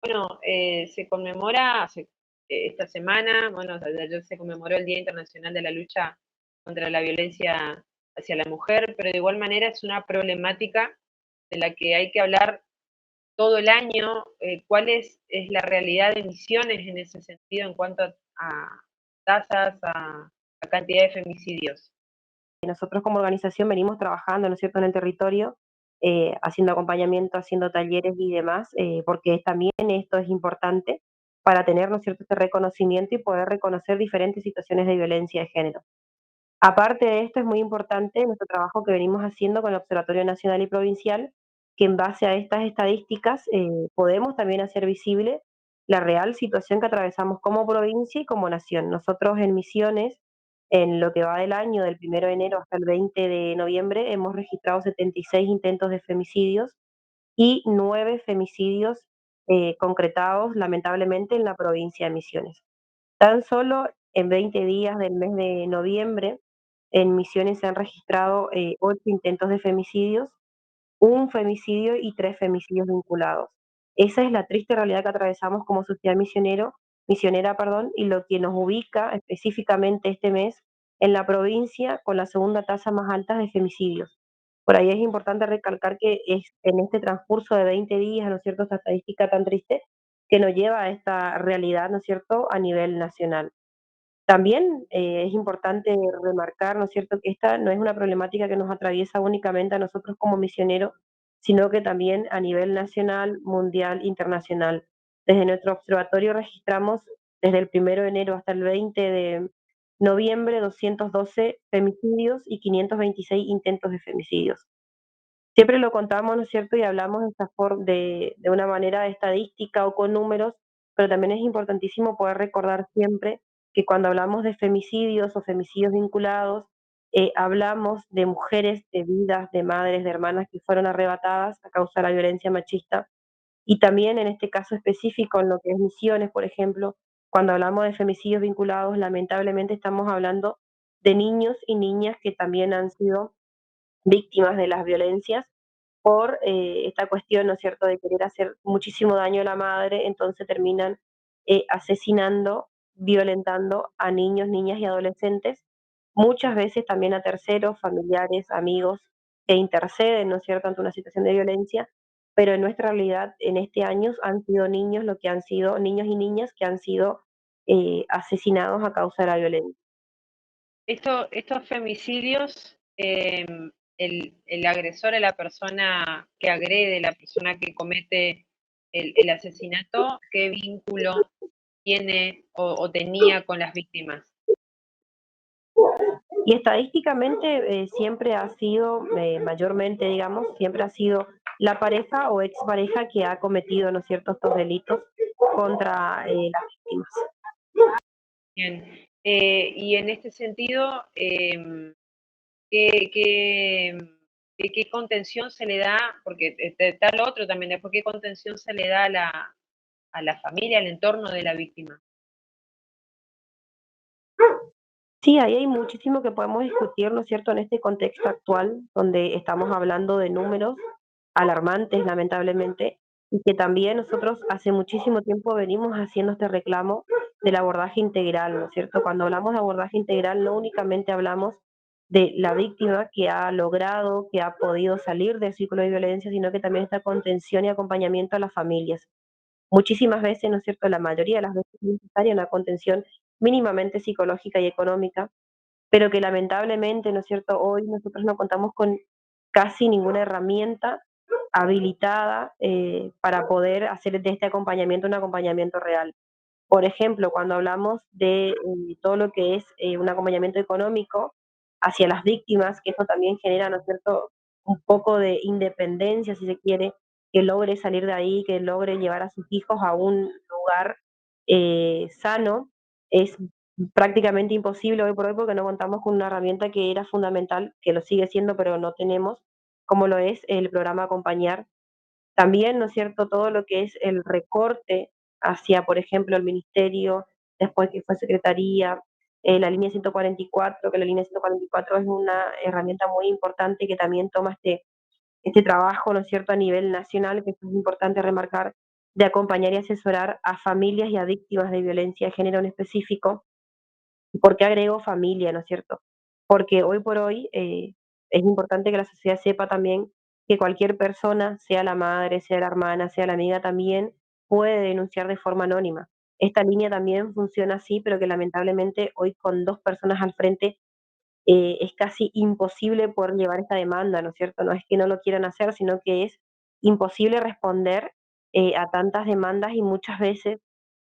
Bueno, se conmemora esta semana, bueno, ayer se conmemoró el Día Internacional de la Lucha contra la Violencia hacia la Mujer, pero de igual manera es una problemática de la que hay que hablar todo el año. ¿Cuál es la realidad de Misiones en ese sentido en cuanto a tasas, a cantidad de femicidios? Nosotros como organización venimos trabajando, ¿no es cierto?, en el territorio, haciendo acompañamiento, haciendo talleres y demás, porque también esto es importante para tener, ¿no es cierto?, este reconocimiento y poder reconocer diferentes situaciones de violencia de género. Aparte de esto, es muy importante nuestro trabajo que venimos haciendo con el Observatorio Nacional y Provincial, que en base a estas estadísticas podemos también hacer visible la real situación que atravesamos como provincia y como nación. Nosotros en Misiones, en lo que va del año, del 1 de enero hasta el 20 de noviembre, hemos registrado 76 intentos de femicidios y 9 femicidios concretados, lamentablemente, en la provincia de Misiones. Tan solo en 20 días del mes de noviembre, en Misiones se han registrado 8 intentos de femicidios, un femicidio y 3 femicidios vinculados. Esa es la triste realidad que atravesamos como sociedad misionera, perdón, y lo que nos ubica específicamente este mes en la provincia con la segunda tasa más alta de femicidios. Por ahí es importante recalcar que es en este transcurso de 20 días, ¿no es cierto?, esta estadística tan triste que nos lleva a esta realidad, ¿no es cierto?, a nivel nacional. También es importante remarcar, ¿no es cierto?, que esta no es una problemática que nos atraviesa únicamente a nosotros como misioneros, sino que también a nivel nacional, mundial, internacional. Desde nuestro observatorio registramos desde el 1 de enero hasta el 20 de noviembre 212 femicidios y 526 intentos de femicidios. Siempre lo contamos, ¿no es cierto?, y hablamos de, de una manera estadística o con números, pero también es importantísimo poder recordar siempre que cuando hablamos de femicidios o femicidios vinculados, hablamos de mujeres, de vidas, de madres, de hermanas que fueron arrebatadas a causa de la violencia machista. Y también en este caso específico, en lo que es Misiones, por ejemplo, cuando hablamos de femicidios vinculados, lamentablemente estamos hablando de niños y niñas que también han sido víctimas de las violencias por esta cuestión, ¿no es cierto?, de querer hacer muchísimo daño a la madre, entonces terminan asesinando, violentando a niños, niñas y adolescentes, muchas veces también a terceros, familiares, amigos, que interceden, ¿no es cierto?, ante una situación de violencia, pero en nuestra realidad, en este año, han sido niños lo que han sido, niños y niñas que han sido asesinados a causa de la violencia. Estos femicidios, el agresor es la persona que agrede, la persona que comete el asesinato, ¿qué vínculo tiene o tenía con las víctimas? Y estadísticamente siempre ha sido, mayormente, digamos, siempre ha sido la pareja o expareja que ha cometido, ¿no es cierto?, estos delitos contra las víctimas. Bien. Y en este sentido, ¿qué, qué, qué contención se le da? Porque está lo otro también, después, ¿qué contención se le da a la familia, al entorno de la víctima? Sí, ahí hay muchísimo que podemos discutir, ¿no es cierto?, en este contexto actual, donde estamos hablando de números alarmantes, lamentablemente, y que también nosotros hace muchísimo tiempo venimos haciendo este reclamo del abordaje integral, ¿no es cierto? Cuando hablamos de abordaje integral, no únicamente hablamos de la víctima que ha logrado, que ha podido salir del círculo de violencia, sino que también está contención y acompañamiento a las familias. Muchísimas veces, ¿no es cierto?, la mayoría de las veces es necesaria una contención mínimamente psicológica y económica, pero que lamentablemente, ¿no es cierto?, hoy nosotros no contamos con casi ninguna herramienta habilitada para poder hacer de este acompañamiento un acompañamiento real. Por ejemplo, cuando hablamos de todo lo que es un acompañamiento económico hacia las víctimas, que eso también genera, ¿no es cierto?, un poco de independencia, si se quiere, que logre salir de ahí, que logre llevar a sus hijos a un lugar sano, es prácticamente imposible hoy por hoy porque no contamos con una herramienta que era fundamental, que lo sigue siendo, pero no tenemos, como lo es el programa Acompañar. También, ¿no es cierto?, todo lo que es el recorte hacia, por ejemplo, el ministerio, después que fue secretaría, la línea 144, que la línea 144 es una herramienta muy importante que también toma este trabajo, ¿no es cierto?, a nivel nacional, que es importante remarcar, de acompañar y asesorar a familias y a víctimas de violencia de género en específico. ¿Y por qué agrego familia, no es cierto? Porque hoy por hoy es importante que la sociedad sepa también que cualquier persona, sea la madre, sea la hermana, sea la amiga, también puede denunciar de forma anónima. Esta línea también funciona así, pero que lamentablemente hoy con dos personas al frente es casi imposible poder llevar esta demanda, ¿no es cierto? No es que no lo quieran hacer, sino que es imposible responder a tantas demandas y muchas veces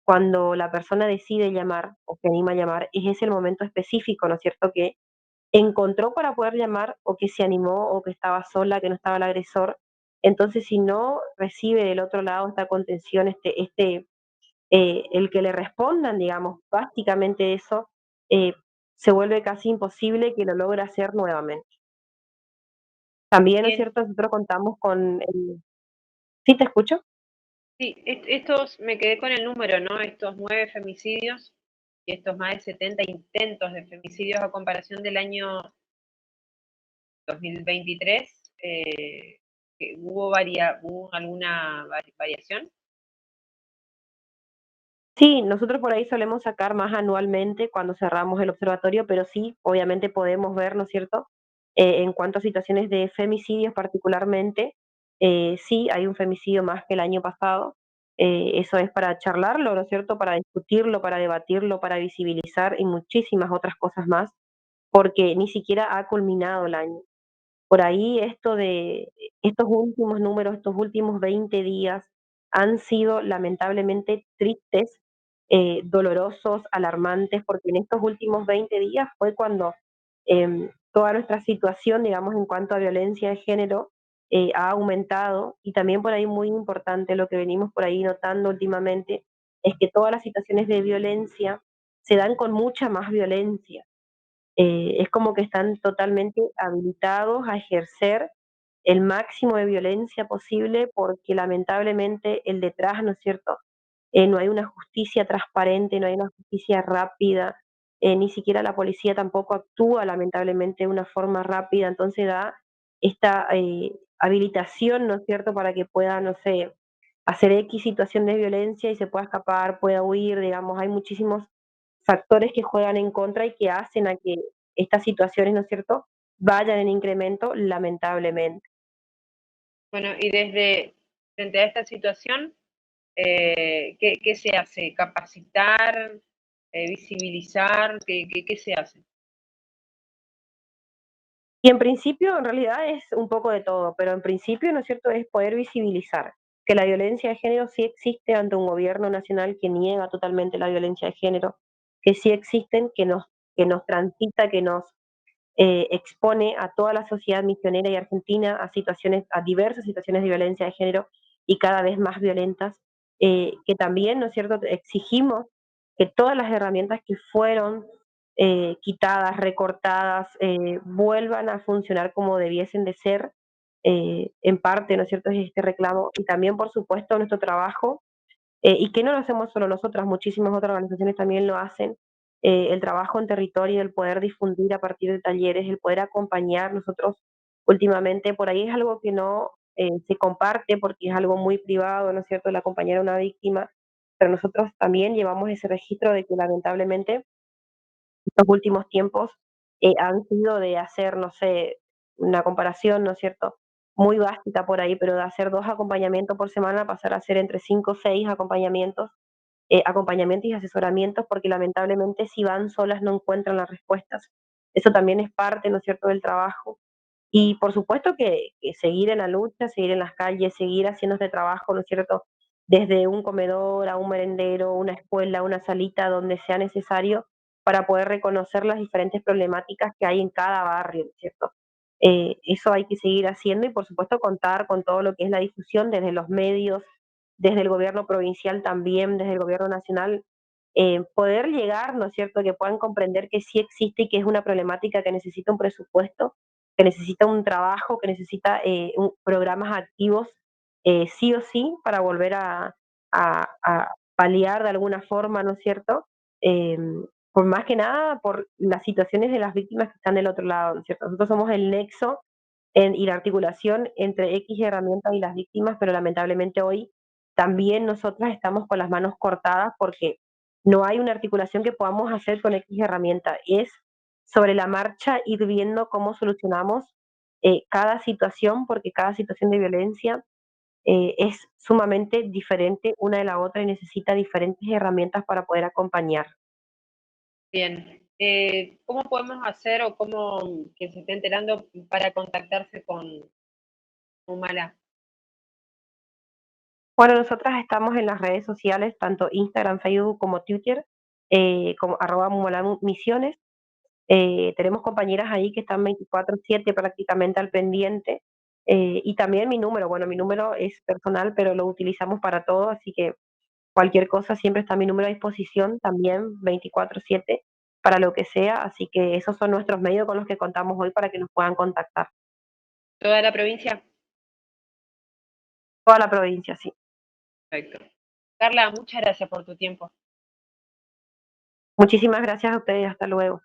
cuando la persona decide llamar o se anima a llamar, es ese el momento específico, ¿no es cierto?, que encontró para poder llamar o que se animó o que estaba sola, que no estaba el agresor. Entonces, si no recibe del otro lado esta contención, el que le respondan, digamos, básicamente eso, eh, se vuelve casi imposible que lo logre hacer nuevamente. También, ¿no es Bien, cierto?, nosotros contamos con el... ¿Sí te escucho? sí, estos, me quedé con el número, ¿no? Estos 9 femicidios y estos más de 70 intentos de femicidios a comparación del año 2023, que ¿hubo alguna variación? Sí, nosotros por ahí solemos sacar más anualmente cuando cerramos el observatorio, pero sí, obviamente podemos ver, ¿no es cierto? En cuanto a situaciones de femicidios particularmente, sí, hay un femicidio más que el año pasado. Eso es para charlarlo, ¿no es cierto? Para discutirlo, para debatirlo, para visibilizar y muchísimas otras cosas más, porque ni siquiera ha culminado el año. Por ahí esto de estos últimos números, estos últimos 20 días han sido lamentablemente tristes, dolorosos, alarmantes, porque en estos últimos 20 días fue cuando toda nuestra situación, digamos, en cuanto a violencia de género, ha aumentado y también por ahí muy importante lo que venimos por ahí notando últimamente es que todas las situaciones de violencia se dan con mucha más violencia. Es como que están totalmente habilitados a ejercer el máximo de violencia posible porque lamentablemente el detrás, ¿no es cierto? No hay una justicia transparente, no hay una justicia rápida, ni siquiera la policía tampoco actúa lamentablemente de una forma rápida, entonces da esta habilitación, ¿no es cierto?, para que pueda, no sé, hacer X situación de violencia y se pueda escapar, pueda huir, digamos, hay muchísimos factores que juegan en contra y que hacen a que estas situaciones, ¿no es cierto?, vayan en incremento lamentablemente. Bueno, y desde, frente a esta situación, ¿qué se hace? ¿Capacitar? ¿Visibilizar? ¿Qué se hace? Y en principio, en realidad es un poco de todo, pero en principio, ¿no es cierto?, es poder visibilizar que la violencia de género sí existe ante un gobierno nacional que niega totalmente la violencia de género, que sí existen, que nos transita, que nos expone a toda la sociedad misionera y argentina a situaciones, a diversas situaciones de violencia de género y cada vez más violentas, que también, ¿no es cierto?, exigimos que todas las herramientas que fueron quitadas, recortadas, vuelvan a funcionar como debiesen de ser, en parte, ¿no es cierto?, es este reclamo, y también, por supuesto, nuestro trabajo y que no lo hacemos solo nosotras, muchísimas otras organizaciones también lo hacen, el trabajo en territorio, el poder difundir a partir de talleres, el poder acompañar nosotros últimamente, por ahí es algo que no se comparte porque es algo muy privado, ¿no es cierto?, el acompañar a una víctima, pero nosotros también llevamos ese registro de que lamentablemente estos últimos tiempos han sido de hacer, no sé, una comparación, ¿no es cierto?, muy básica por ahí, pero de hacer 2 acompañamientos por semana, pasar a hacer entre 5 o 6 acompañamientos, acompañamientos y asesoramientos, porque lamentablemente si van solas no encuentran las respuestas. Eso también es parte, ¿no es cierto?, del trabajo. Y por supuesto que seguir en la lucha, seguir en las calles, seguir haciendo este trabajo, ¿no es cierto?, desde un comedor a un merendero, una escuela, una salita, donde sea necesario, para poder reconocer las diferentes problemáticas que hay en cada barrio, ¿no es cierto? Eso hay que seguir haciendo y por supuesto contar con todo lo que es la difusión desde los medios, desde el gobierno provincial también, desde el gobierno nacional, poder llegar, ¿no es cierto?, que puedan comprender que sí existe y que es una problemática que necesita un presupuesto, que necesita un trabajo, que necesita programas activos, sí o sí, para volver a paliar de alguna forma, ¿no es cierto? Eh, por más que nada, por las situaciones de las víctimas que están del otro lado, ¿no es cierto? Nosotros somos el nexo y la articulación entre X herramientas y las víctimas, pero lamentablemente hoy también nosotras estamos con las manos cortadas porque no hay una articulación que podamos hacer con X herramienta. Es sobre la marcha ir viendo cómo solucionamos cada situación, porque cada situación de violencia es sumamente diferente una de la otra y necesita diferentes herramientas para poder acompañar. Bien. ¿Cómo podemos hacer o cómo que se esté enterando para contactarse con Humala? Bueno, nosotras estamos en las redes sociales, tanto Instagram, Facebook como Twitter, como arroba Misiones. Tenemos compañeras ahí que están 24/7 prácticamente al pendiente. Y también mi número, bueno, mi número es personal, pero lo utilizamos para todo, así que cualquier cosa siempre está mi número a disposición, también 24/7 para lo que sea, así que esos son nuestros medios con los que contamos hoy para que nos puedan contactar. ¿Toda la provincia? Toda la provincia, sí. Perfecto. Carla, muchas gracias por tu tiempo. Muchísimas gracias a ustedes, hasta luego.